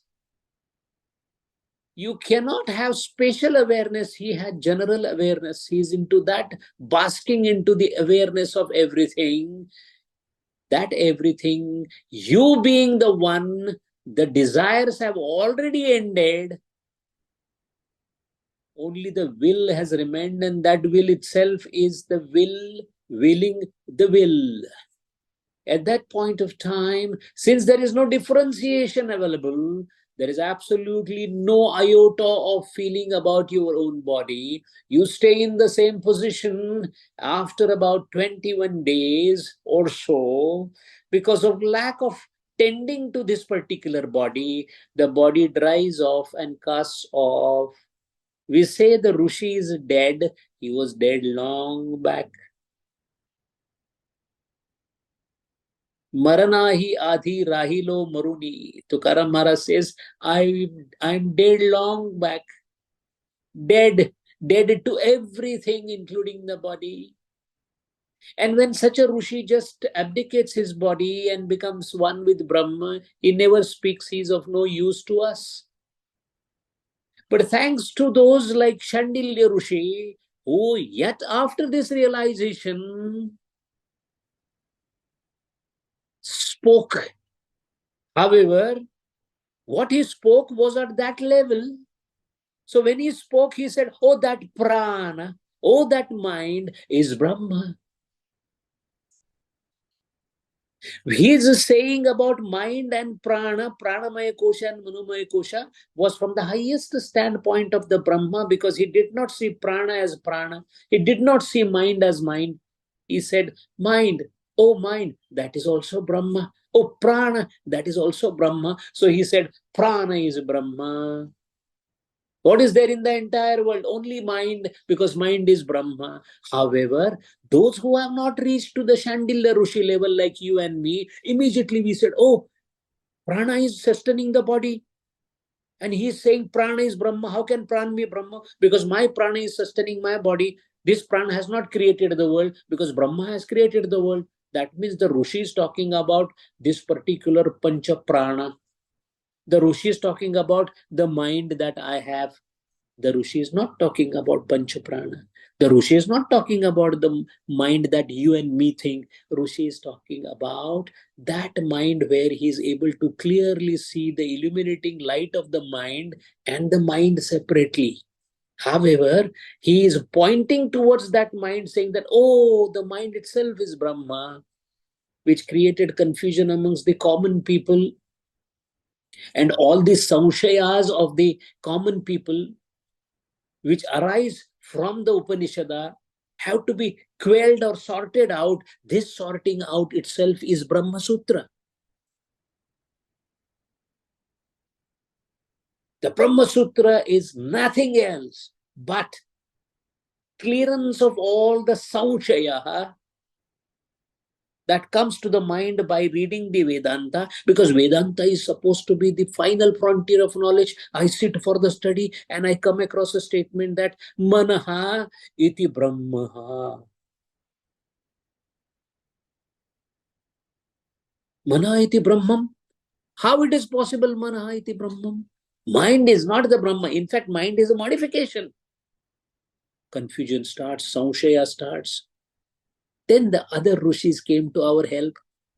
You cannot have spatial awareness. He had general awareness. He's into that, basking into the awareness of everything. That everything, you being the one, the desires have already ended. Only the will has remained, and that will itself is the will, willing the will. At that point of time, since there is no differentiation available, there is absolutely no iota of feeling about your own body. You stay in the same position after about 21 days or so. Because of lack of tending to this particular body, the body dries off and casts off. We say the Rishi is dead. He was dead long back. Maranahi Adhi Rahilo Maruni. Tukaram Maharaj says, I'm dead long back. Dead to everything, including the body. And when such a Rishi just abdicates his body and becomes one with Brahma, he never speaks, he is of no use to us. But thanks to those like Shandilya Rishi, who yet after this realization spoke. However, what he spoke was at that level. So when he spoke, he said, oh, that prana, oh, that mind is Brahma. He is saying about mind and prana, pranamaya kosha and manomaya kosha was from the highest standpoint of the Brahma, because he did not see prana as prana. He did not see mind as mind. He said, mind, oh mind, that is also Brahma. Oh prana, that is also Brahma. So he said, prana is Brahma. What is there in the entire world? Only mind, because mind is Brahma. However, those who have not reached to the Shandilya Rishi level like you and me, immediately we said, oh, prana is sustaining the body. And he is saying prana is Brahma. How can prana be Brahma? Because my prana is sustaining my body. This prana has not created the world, because Brahma has created the world. That means the Rishi is talking about this particular Pancha Prana. The Rishi is talking about the mind that I have. The Rishi is not talking about Panchaprana. The Rishi is not talking about the mind that you and me think. Rishi is talking about that mind where he is able to clearly see the illuminating light of the mind and the mind separately. However, he is pointing towards that mind, saying that, oh, the mind itself is Brahma, which created confusion amongst the common people. And all these samshayas of the common people which arise from the Upanishad have to be quelled or sorted out. This sorting out itself is Brahma Sutra. The Brahma Sutra is nothing else but clearance of all the samshaya that comes to the mind by reading the Vedanta, because Vedanta is supposed to be the final frontier of knowledge. I sit for the study and I come across a statement that Manaha iti Brahmaha. Mana iti Brahmam. How it is possible, Mana iti Brahmam? Mind is not the Brahma. In fact, mind is a modification. Confusion starts, Samshaya starts. Then the other Rishis came to our help.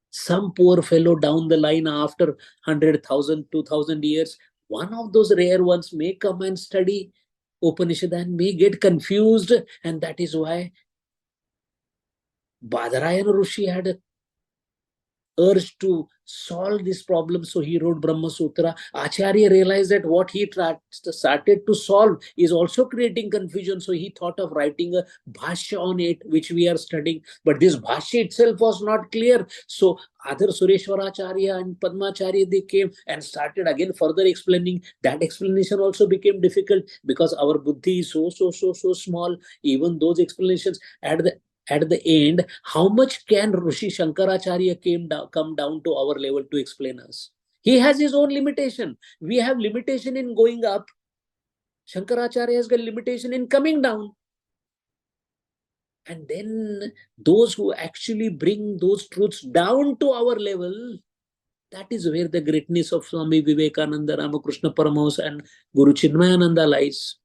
Some poor fellow down the line after 100,000, 2,000 years, one of those rare ones may come and study Upanishad and may get confused. And that is why Badarayana Rishi had a urge to solve this problem, so he wrote Brahma Sutra. Acharya realized that what he started to solve is also creating confusion, so he thought of writing a bhashya on it, which we are studying. But this bhashya itself was not clear, so other Sureshwaracharya and Padmacharya, they came and started again further explaining. That explanation also became difficult because our buddhi is so small. Even those explanations at the end, how much can Rishi Shankaracharya come down to our level to explain us? He has his own limitation. We have limitation in going up. Shankaracharya has got limitation in coming down. And then those who actually bring those truths down to our level, that is where the greatness of Swami Vivekananda, Ramakrishna Paramahamsa, and Guru Chinmayananda lies.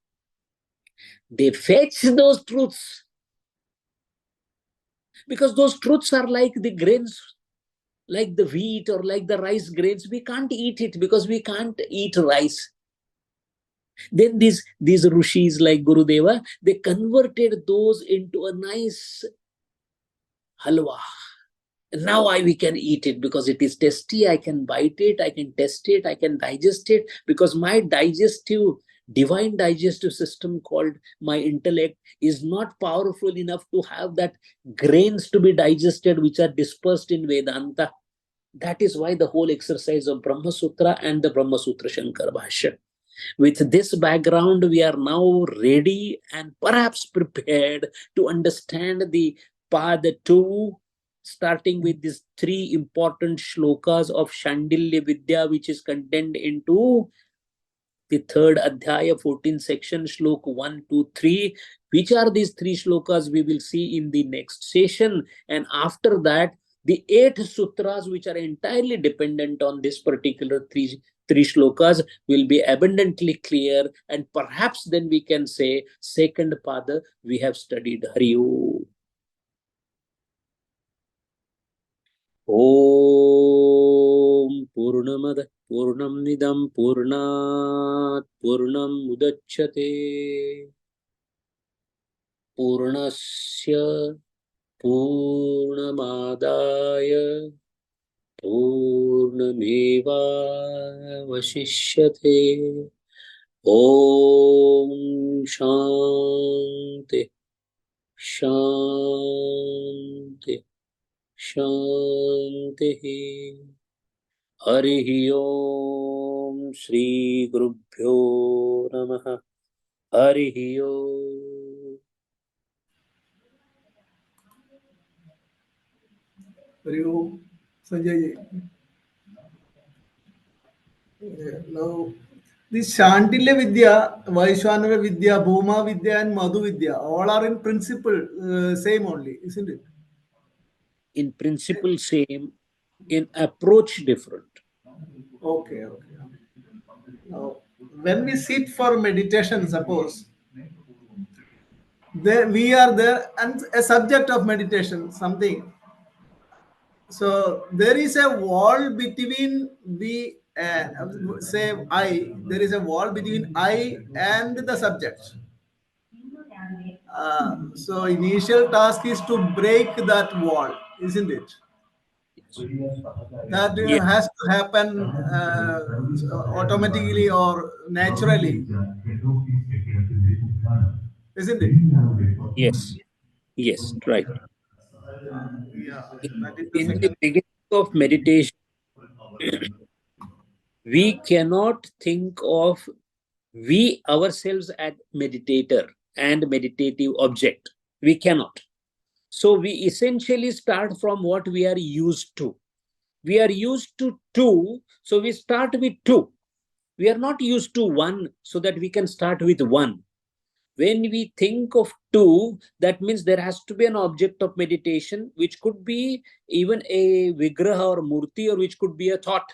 They fetch those truths because those truths are like the grains, like the wheat or like the rice grains. We can't eat it because we can't eat rice. Then these rishis like Gurudeva, they converted those into a nice halwa. Now we can eat it because it is tasty. I can bite it, I can test it, I can digest it, because my divine digestive system called my intellect is not powerful enough to have that grains to be digested which are dispersed in Vedanta. That is why the whole exercise of Brahma Sutra and the Brahma Sutra Shankara Bhashya. With this background, we are now ready and perhaps prepared to understand the Pad 2, starting with these 3 important shlokas of Shandilya Vidya, which is contained into the 3rd Adhyaya, 14th section, Shlok 1, 2, 3. Which are these 3 shlokas we will see in the next session. And after that, the 8 sutras, which are entirely dependent on this particular three shlokas, will be abundantly clear. And perhaps then we can say, second pada we have studied. Hari Om. Om Purnamada Purnam Nidam Purnat Purnam Udachyate Purnasya Purnamadaya Purnameva Vashishyate. Om Shanti Shanti Shanti. Harihi Om Shri Gurubhyo Namaha. Harihi Om. Hari Om, Sanjay. Now, this Shandilya Vidya, Vaishwanara Vidya, Bhuma Vidya, and Madhu Vidya, all are in principle same only, isn't it? In principle same, in approach different. Okay, okay. Now, when we sit for meditation, suppose there we are there and a subject of meditation, something. So there is a wall between the say I. There is a wall between I and the subject. So initial task is to break that wall, isn't it? Yes. That Yes. has to happen automatically or naturally, isn't it? Yes. Yes. Right. Yeah, that is the In the second. beginning of meditation, we cannot think of we ourselves as meditator and meditative object. We cannot. So we essentially start from what we are used to. We are used to 2, so we start with 2. We are not used to 1, so that we can start with 1. When we think of 2, that means there has to be an object of meditation, which could be even a vigraha or murti, or which could be a thought.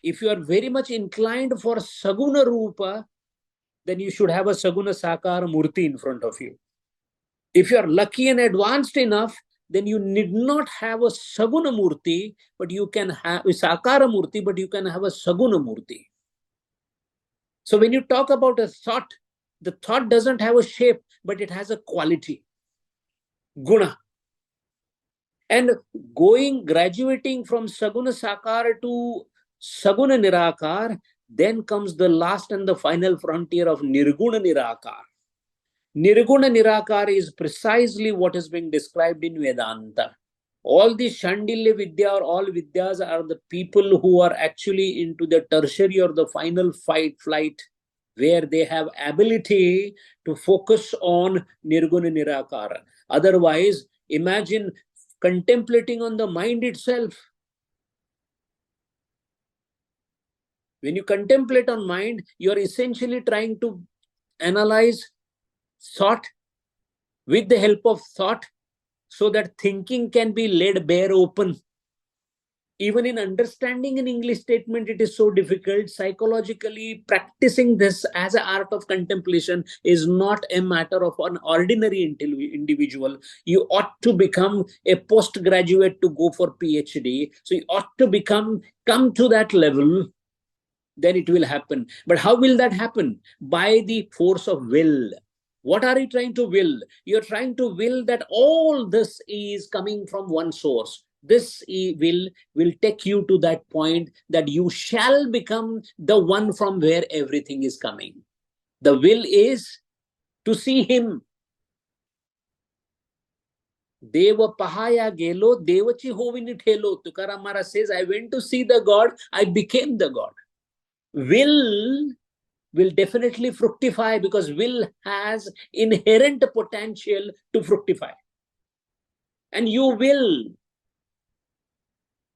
If you are very much inclined for saguna rupa, then you should have a saguna sakara murti in front of you. If you are lucky and advanced enough, then you need not have a saguna murti, but you can have a sakara murti, but you can have a saguna murti. So when you talk about a thought, the thought doesn't have a shape, but it has a quality, guna. And graduating from saguna sakara to saguna nirakar, then comes the last and the final frontier of nirguna nirakar. Nirguna nirakar is precisely what is being described in Vedanta. All the Shandilya Vidya or all Vidyas are the people who are actually into the tertiary or the final flight, where they have ability to focus on Nirguna Nirakara. Otherwise, imagine contemplating on the mind itself. When you contemplate on mind, you are essentially trying to analyze thought, with the help of thought, so that thinking can be laid bare open. Even in understanding an English statement, it is so difficult. Psychologically, practicing this as an art of contemplation is not a matter of an ordinary individual. You ought to become a postgraduate to go for PhD. So you ought to come to that level, then it will happen. But how will that happen? By the force of will. What are you trying to will? You're trying to will that all this is coming from one source. This will take you to that point that you shall become the one from where everything is coming. The will is to see him. Deva pahaya gelo, devachi hovini thelo. Tukaram Maharaj says, I went to see the God, I became the God. Will definitely fructify, because will has inherent potential to fructify. And you will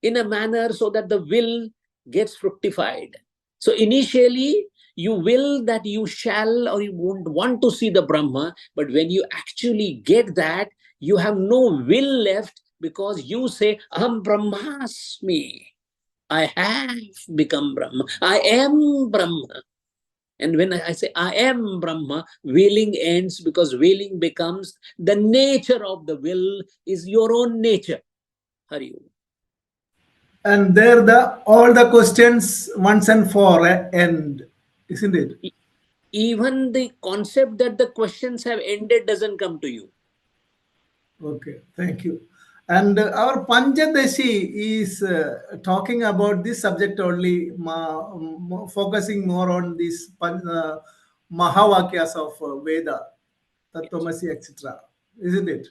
in a manner so that the will gets fructified. So initially, you will that you shall or you won't want to see the Brahma, but when you actually get that, you have no will left, because you say, Aham Brahmasmi. I have become Brahma. I am Brahma. And when I say I am Brahma, willing ends, because willing becomes the nature of the will, is your own nature. Hari Om. And there the all the questions once and for end, isn't it? Even the concept that the questions have ended doesn't come to you. Okay, thank you. And our Panchadashi is talking about this subject only, focusing more on these Mahavakyas of Veda, Tattvamasi, etc. Isn't it?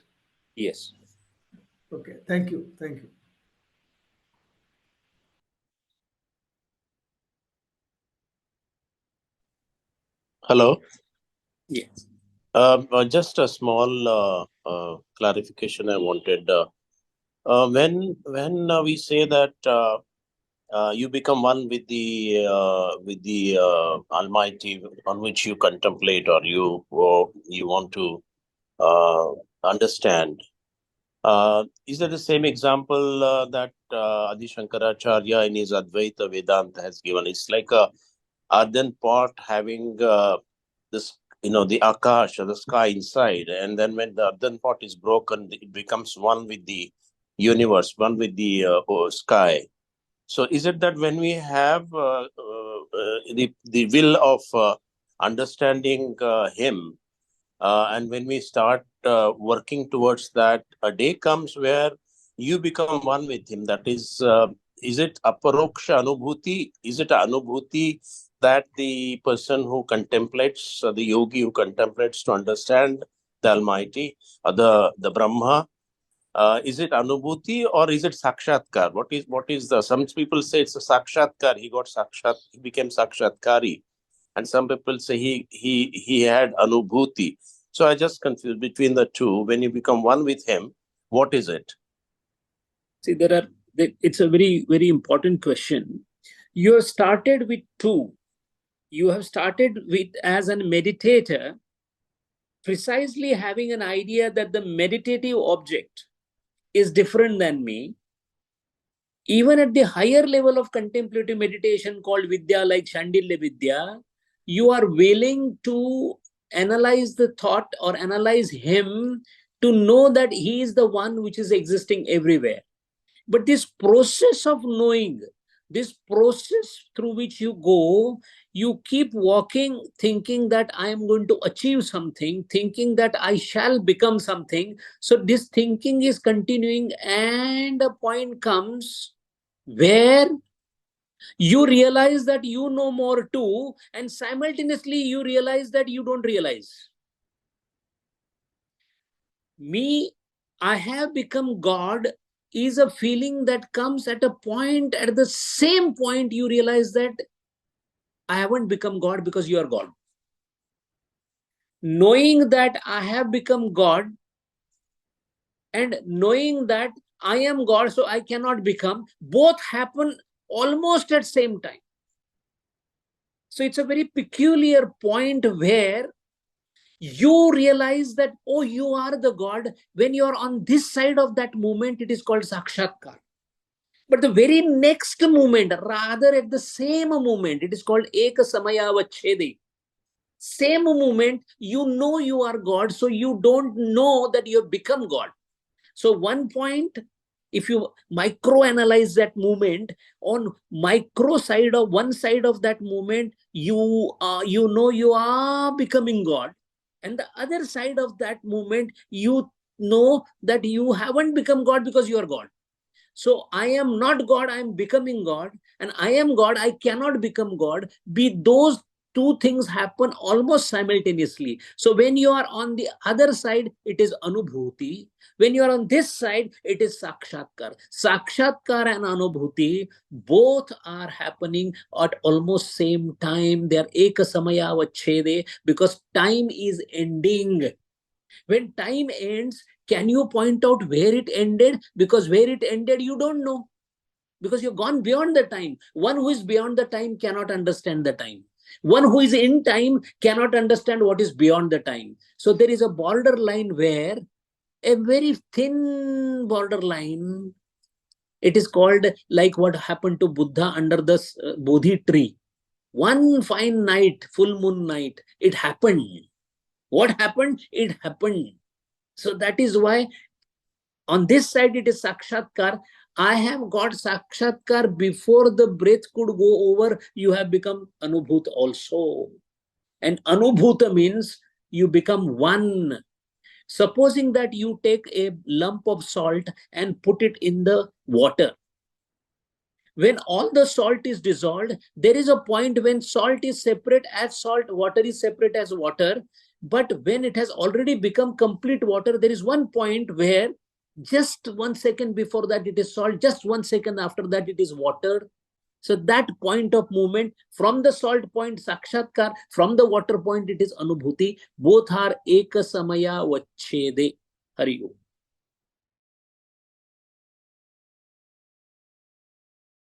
Yes. Okay, thank you. Thank you. Hello. Yes. Just a small clarification I wanted. When we say that you become one with the Almighty, on which you contemplate, or you want to understand, is that the same example that Adi Shankaracharya in his Advaita Vedanta has given? It's like a earthen pot having this, the akash or the sky inside, and then when the earthen pot is broken, it becomes one with the universe, one with the sky. So is it that when we have the will of understanding him, and when we start working towards that, a day comes where you become one with him? That is it aparoksha anubhuti? Is it anubhuti that the person who contemplates, the yogi who contemplates to understand the Almighty, the Brahma, is it anubhuti or is it sakshatkar? What is the? Some people say it's a sakshatkar. He became sakshatkari, and some people say he had anubhuti. So I just confused between the two. When you become one with him, what is it? See, it's a very, very important question. You have started with two. You have started with, as a meditator, precisely having an idea that the meditative object is different than me. Even at the higher level of contemplative meditation called Vidya, like Shandilya Vidya, you are willing to analyze the thought or analyze him to know that he is the one which is existing everywhere. But this process of knowing, this process through which you go, you keep walking thinking that I am going to achieve something, thinking that I shall become something. So this thinking is continuing, and a point comes where you realize that you know more too, and simultaneously you realize that you don't realize. Me, I have become God is a feeling that comes at a point, at the same point you realize that I haven't become God because you are God. Knowing that I have become God and knowing that I am God, so I cannot become, both happen almost at same time. So it's a very peculiar point where You realize that, oh, you are the God. When you're on this side of that moment, it is called Sakshatkar. But the very next moment, rather at the same moment, it is called Eka Samaya Vachchede. Same moment, you know you are God, so you don't know that you have become God. So one point, if you micro-analyze that moment, on micro side of one side of that moment, you know you are becoming God. And the other side of that moment, you know that you haven't become God because you are God. So I am not God, I am becoming God, and I am God, I cannot become God. Be those two things happen almost simultaneously. So when you are on the other side, it is Anubhuti. When you are on this side, it is Sakshatkar. Sakshatkar and Anubhuti both are happening at almost same time. They are Eka Samaya Vachchede, because time is ending. When time ends, can you point out where it ended? Because where it ended, you don't know. Because you've gone beyond the time. One who is beyond the time cannot understand the time. One who is in time cannot understand what is beyond the time. So there is a borderline where, a very thin borderline, it is called like what happened to Buddha under the Bodhi tree. One fine night, full moon night, it happened. What happened? It happened. So that is why on this side it is Sakshatkar. I have got Sakshatkar before the breath could go over. You have become Anubhut also. And Anubhuta means you become one. Supposing that you take a lump of salt and put it in the water. When all the salt is dissolved, there is a point when salt is separate as salt, water is separate as water. But when it has already become complete water, there is one point where just 1 second before that it is salt, just 1 second after that it is water. So that point of movement, from the salt point Sakshatkar, from the water point it is Anubhuti. Both are Eka Samaya Vachchede. Hari Om.